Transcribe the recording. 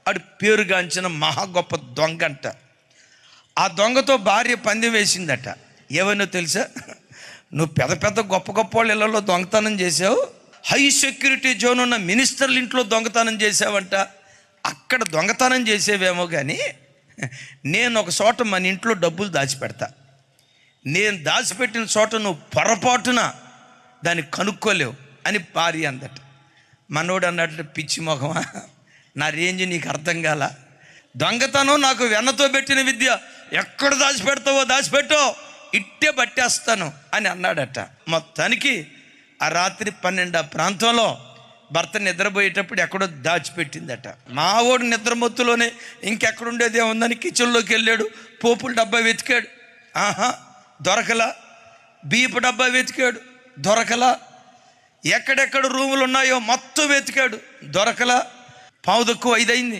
ఆడు పేరుగాంచిన మహా గొప్ప దొంగ అంట. ఆ దొంగతో భార్య పందెం వేసిందట. ఏమైనా తెలుసా? నువ్వు పెద్ద పెద్ద గొప్ప గొప్ప వాళ్ళ ఇళ్లలో దొంగతనం చేసావు, హై సెక్యూరిటీ జోన్ ఉన్న మినిస్టర్ల ఇంట్లో దొంగతనం చేసావంట. అక్కడ దొంగతనం చేసేవేమో కానీ నేను ఒక చోట మన ఇంట్లో డబ్బులు దాచిపెడతా. నేను దాచిపెట్టిన చోట నువ్వు పొరపాటున దాన్ని కనుక్కోలేవు అని భార్య అందట. మనోడు అన్నట్టు, పిచ్చి మొహమా, నా రేంజ్ నీకు అర్థం కాల, దొంగతనం నాకు వెన్నతో పెట్టిన విద్య, ఎక్కడ దాచిపెడతావో దాచిపెట్టో, ఇట్టే పట్టేస్తాను అని అన్నాడట. మొత్తానికి ఆ రాత్రి 12 ప్రాంతంలో భర్త నిద్రపోయేటప్పుడు ఎక్కడో దాచిపెట్టిందట. మావోడు నిద్రమొత్తులోనే ఇంకెక్కడుండేది ఏముందని కిచెన్లోకి వెళ్ళాడు. పోపుల డబ్బా వెతికాడు, దొరకలా. బియ్యపు డబ్బా వెతికాడు, దొరకలా. ఎక్కడెక్కడ రూములు ఉన్నాయో మొత్తం వెతికాడు, దొరకలా. 4:45 అయింది.